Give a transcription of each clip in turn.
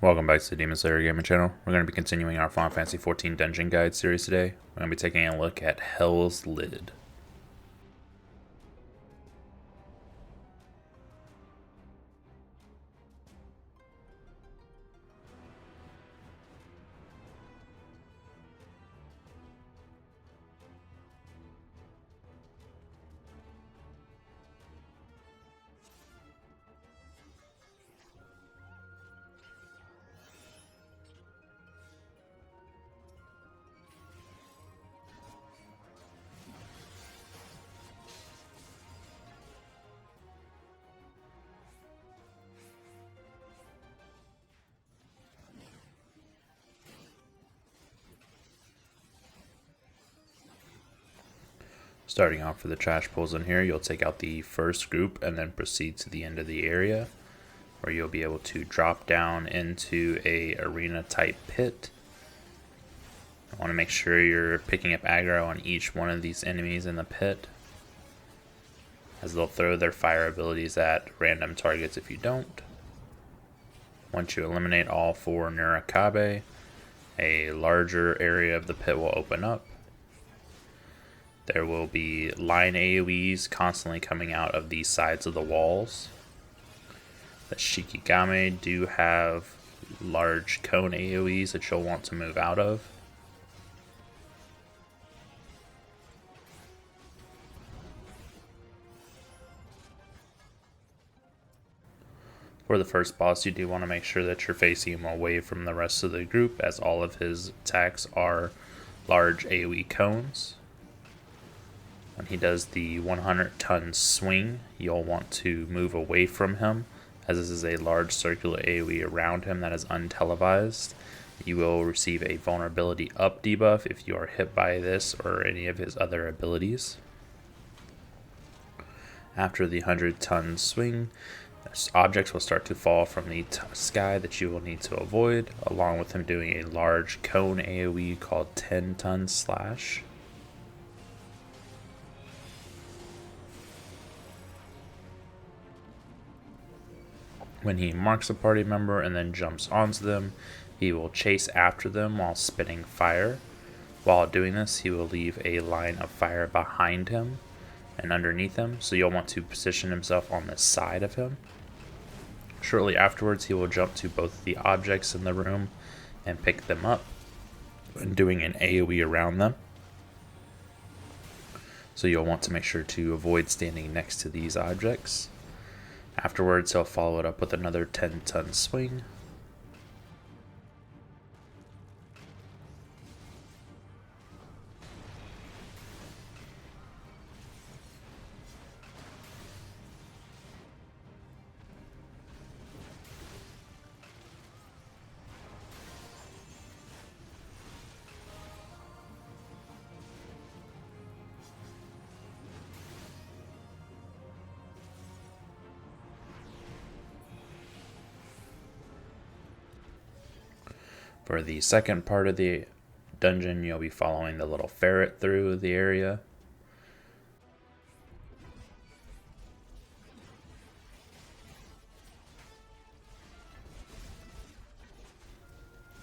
Welcome back to the Demon Slayer Gaming Channel. We're going to be continuing our Final Fantasy XIV Dungeon Guide series today. We're going to be taking a look at Hell's Lid. Starting off for the trash pulls in here, you'll take out the first group and then proceed to the end of the area, where you'll be able to drop down into a arena type pit. I want to make sure you're picking up aggro on each one of these enemies in the pit, as they'll throw their fire abilities at random targets if you don't. Once you eliminate all 4 Nurikabe, a larger area of the pit will open up. There will be line AoEs constantly coming out of the sides of the walls. The Shikigami do have large cone AoEs that you'll want to move out of. For the first boss, you do want to make sure that you're facing him away from the rest of the group, as all of his attacks are large AoE cones. When he does the 100-ton swing, you'll want to move away from him, as this is a large circular AoE around him that is untelevised. You will receive a vulnerability up debuff if you are hit by this or any of his other abilities. After the 100-ton swing, objects will start to fall from the sky that you will need to avoid, along with him doing a large cone AoE called 10-ton slash. When he marks a party member and then jumps onto them, he will chase after them while spitting fire. While doing this, he will leave a line of fire behind him and underneath him, so you'll want to position himself on the side of him. Shortly afterwards, he will jump to both the objects in the room and pick them up, and doing an AoE around them. So you'll want to make sure to avoid standing next to these objects. Afterwards, he'll follow it up with another 10-ton swing. For the second part of the dungeon, you'll be following the little ferret through the area.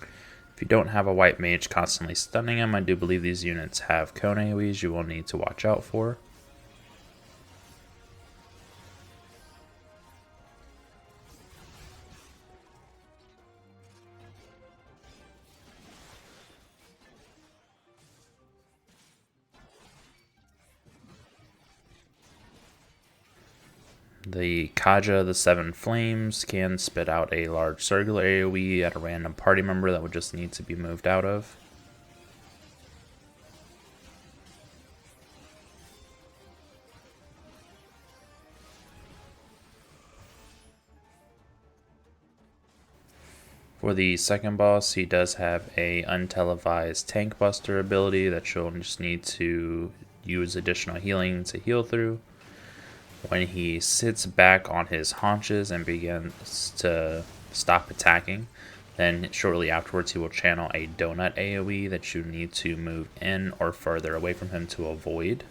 If you don't have a white mage constantly stunning him, I do believe these units have cone AoEs you will need to watch out for. The Kaja, the 7 Flames, can spit out a large circular AoE at a random party member that would just need to be moved out of. For the second boss, he does have a untelevised tank buster ability that you'll just need to use additional healing to heal through. When he sits back on his haunches and begins to stop attacking, then shortly afterwards he will channel a donut AoE that you need to move in or further away from him to avoid.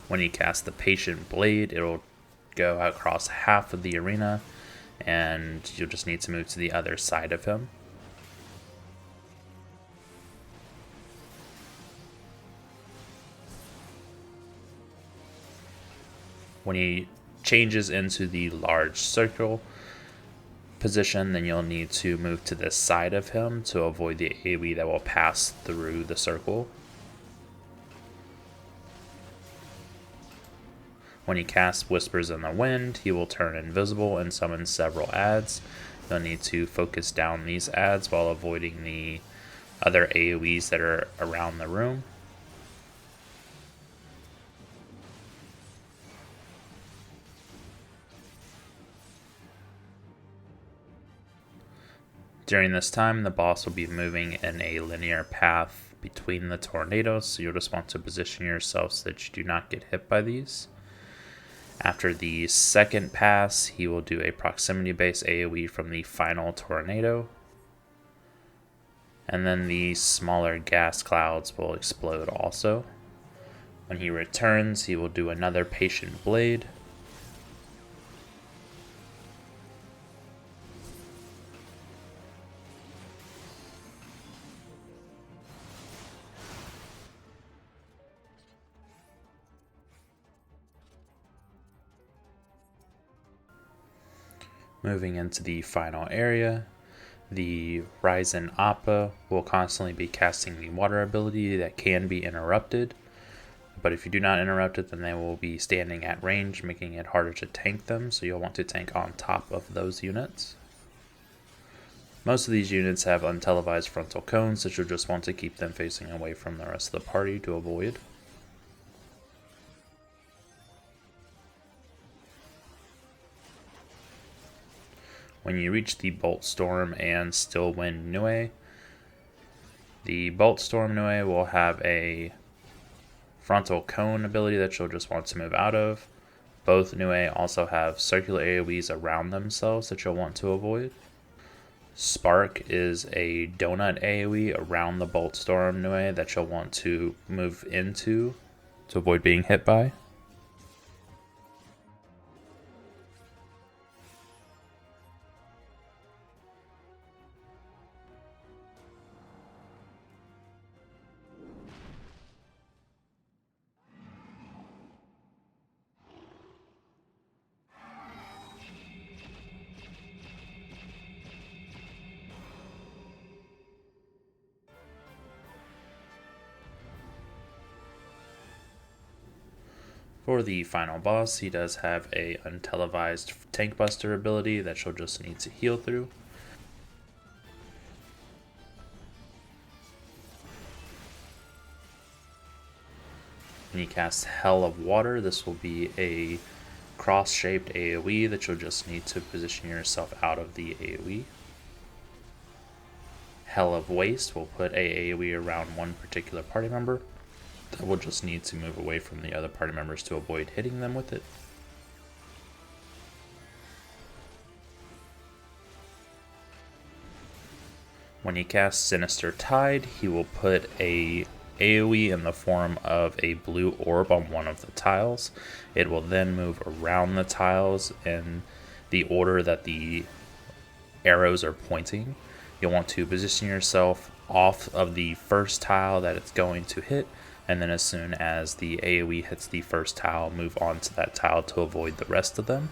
When he casts the Patient Blade, it'll go across half of the arena, and you'll just need to move to the other side of him. When he changes into the large circle position, then you'll need to move to the side of him to avoid the AoE that will pass through the circle. When he casts Whispers in the Wind, he will turn invisible and summon several adds. You'll need to focus down these adds while avoiding the other AoEs that are around the room. During this time, the boss will be moving in a linear path between the tornadoes, so you'll just want to position yourself so that you do not get hit by these. After the second pass, he will do a proximity-based AoE from the final tornado. And then the smaller gas clouds will explode also. When he returns, he will do another Patient Blade. Moving into the final area, the Ryzen Appa will constantly be casting the water ability that can be interrupted, but if you do not interrupt it, then they will be standing at range, making it harder to tank them, so you'll want to tank on top of those units. Most of these units have untelevised frontal cones, so you'll just want to keep them facing away from the rest of the party to avoid. When you reach the Bolt Storm and Stillwind Nue, the Bolt Storm Nue will have a frontal cone ability that you'll just want to move out of. Both Nue also have circular AoEs around themselves that you'll want to avoid. Spark is a donut AoE around the Bolt Storm Nue that you'll want to move into to avoid being hit by. For the final boss, he does have a untelevised tank buster ability that you'll just need to heal through. When you cast Hell of Water, this will be a cross-shaped AoE that you'll just need to position yourself out of the AoE. Hell of Waste will put a AoE around one particular party member that will just need to move away from the other party members to avoid hitting them with it. When he casts Sinister Tide, he will put a AoE in the form of a blue orb on one of the tiles. It will then move around the tiles in the order that the arrows are pointing. You'll want to position yourself off of the first tile that it's going to hit, and then as soon as the AoE hits the first tile, move on to that tile to avoid the rest of them.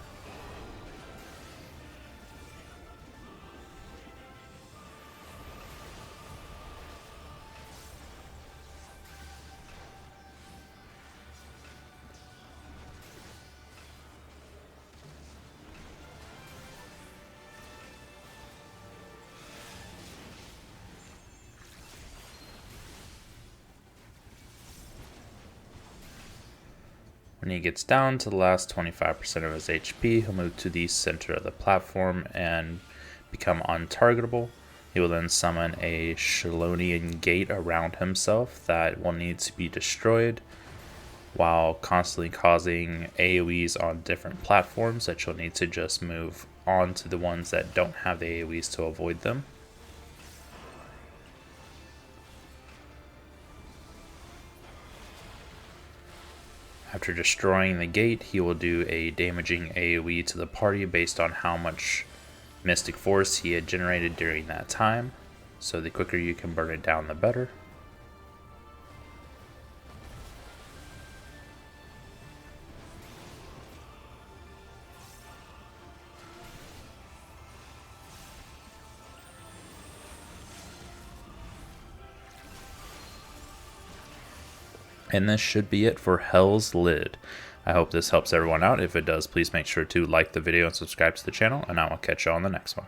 When he gets down to the last 25% of his HP, he'll move to the center of the platform and become untargetable. He will then summon a Shalonian Gate around himself that will need to be destroyed, while constantly causing AoEs on different platforms that you'll need to just move on to the ones that don't have the AoEs to avoid them. After After destroying the gate, he will do a damaging AoE to the party based on how much Mystic Force he had generated during that time. So the quicker you can burn it down, the better. And this should be it for Hell's Lid. I hope this helps everyone out. If it does, please make sure to like the video and subscribe to the channel, and I will catch you on the next one.